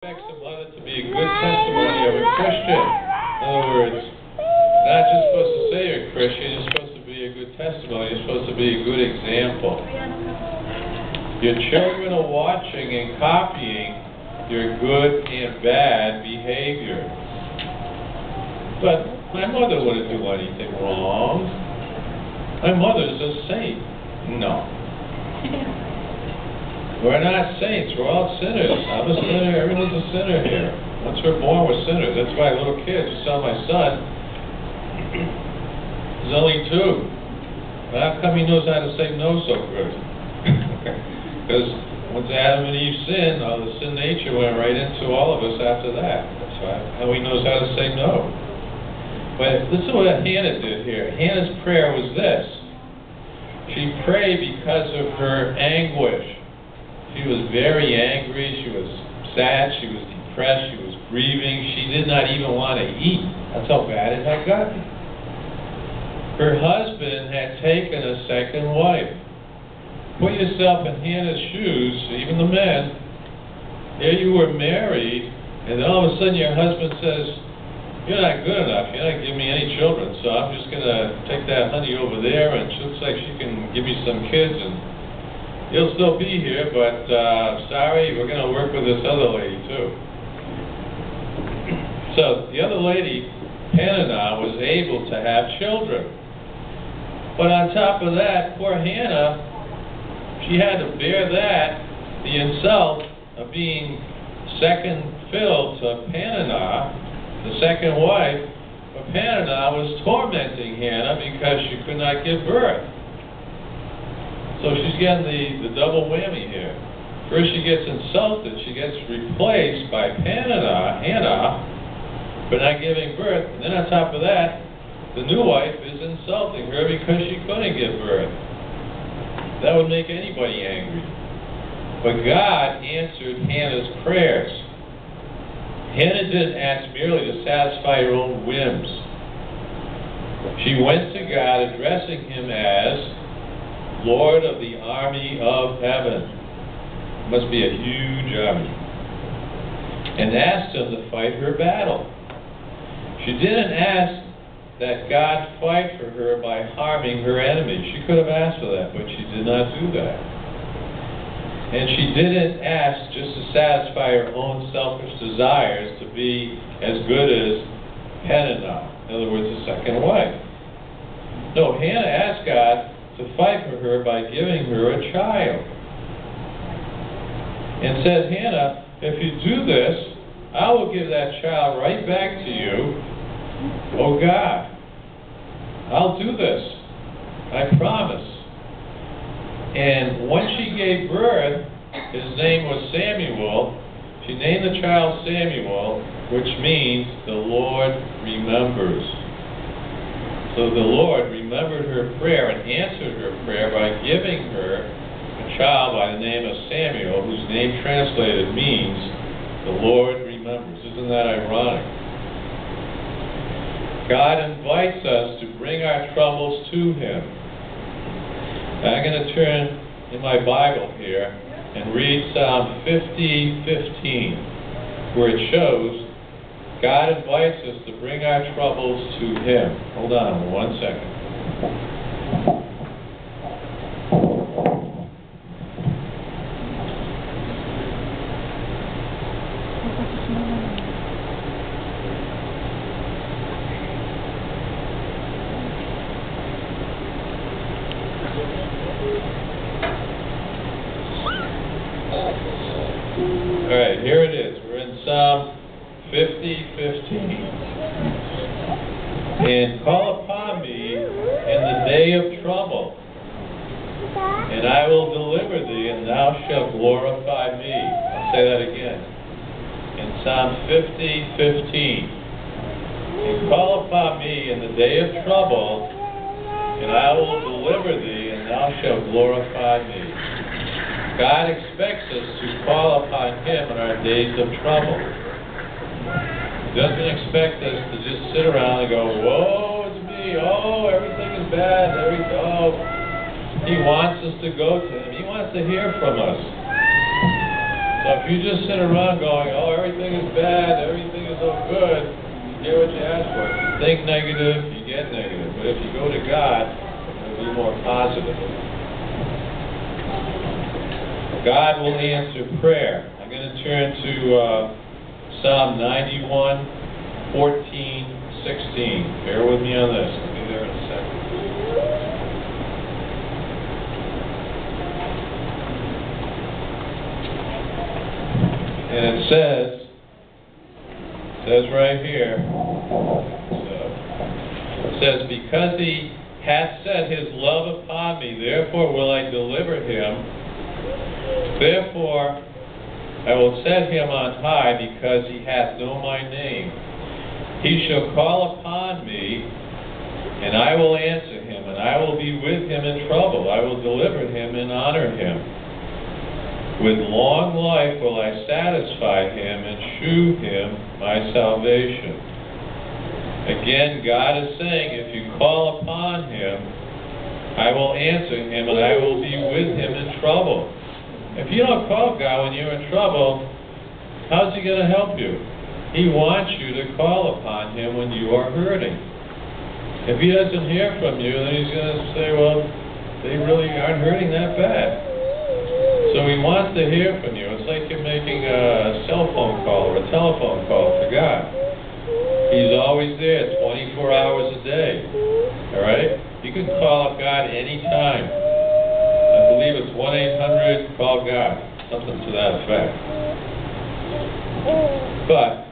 expects a mother to be a good testimony of a Christian. In other words, not just supposed to say you're a Christian, you're supposed to be a good testimony, you're supposed to be a good example. Your children are watching and copying your good and bad behavior. But my mother wouldn't do anything wrong. My mother's a saint. No. We're not saints. We're all sinners. I'm a sinner. Everyone's a sinner here. Once we're born, we're sinners. That's why little kids, you saw my son, he's only 2. But how come he knows how to say no so good? Because once Adam and Eve sinned, all the sin nature went right into all of us after that. That's why how he knows how to say no. But listen to what Hannah did here. Hannah's prayer was this. She prayed because of her anguish. She was very angry, she was sad, she was depressed, she was grieving, she did not even want to eat. That's how bad it had gotten. Her husband had taken a second wife. Put yourself in Hannah's shoes, even the men. Here you were married, and then all of a sudden your husband says, "You're not good enough, you're not giving me any children, so I'm just going to take that honey over there, and she looks like she can give me some kids, and you'll still be here, but sorry, we're going to work with this other lady too." So the other lady, Peninnah, was able to have children. But on top of that, poor Hannah, she had to bear that, the insult of being second fill to Peninnah, the second wife. But Peninnah was tormenting Hannah because she could not give birth. So she's getting the double whammy here. First she gets insulted, she gets replaced by Hannah, for not giving birth. And then on top of that, the new wife is insulting her because she couldn't give birth. That would make anybody angry. But God answered Hannah's prayers. Hannah didn't ask merely to satisfy her own whims. She went to God addressing him as Lord of the army of heaven. Must be a huge army. And asked him to fight her battle. She didn't ask that God fight for her by harming her enemies. She could have asked for that, but she did not do that. And she didn't ask just to satisfy her own selfish desires to be as good as Peninnah, in other words, the second wife. No, Hannah asked God to fight for her by giving her a child. And said, "Hannah, if you do this, I will give that child right back to you. Oh God, I'll do this. I promise." And when she gave birth, his name was Samuel. She named the child Samuel, which means the Lord remembers. So the Lord remembered her prayer and answered her prayer by giving her a child by the name of Samuel, whose name translated means the Lord remembers. Isn't that ironic? God invites us to bring our troubles to him. Now I'm going to turn in my Bible here and read Psalm 50:15, where it shows God invites us to bring our troubles to him. Hold on 1 second. All right, here it is. We're in Psalm 50:15. "And call upon me in the day of trouble, and I will deliver thee, and thou shalt glorify me." I'll say that again. In Psalm 50:15. "And call upon me in the day of trouble, and I will deliver thee, and thou shalt glorify me." God expects us to call upon him in our days of trouble. He doesn't expect us to just sit around and go, "Woe is me, oh, everything is bad, oh." He wants us to go to him. He wants to hear from us. So if you just sit around going, "Oh, everything think negative, you get negative. But if you go to God, it'll be more positive. God will answer prayer. I'm going to turn to Psalm 91, 14, 16. Bear with me on this. I'll be there in a second. And it says right here, it says, because he hath set his love upon me, therefore will I deliver him. Therefore I will set him on high, because he hath known my name. He shall call upon me, and I will answer him, and I will be with him in trouble. I will deliver him and honor him. With long life will I satisfy him and shew him my salvation. Again, God is saying, if you call upon him, I will answer him, and I will be with him in trouble. If you don't call God when you're in trouble, how's he going to help you? He wants you to call upon him when you are hurting. If he doesn't hear from you, then he's going to say, well, they really aren't hurting that bad. So he wants to hear from you. It's like you're making a cell phone call or a telephone call to God. He's always there 24 hours a day. All right? You can call up God anytime. I believe it's 1-800-CALL-GOD. Something to that effect. But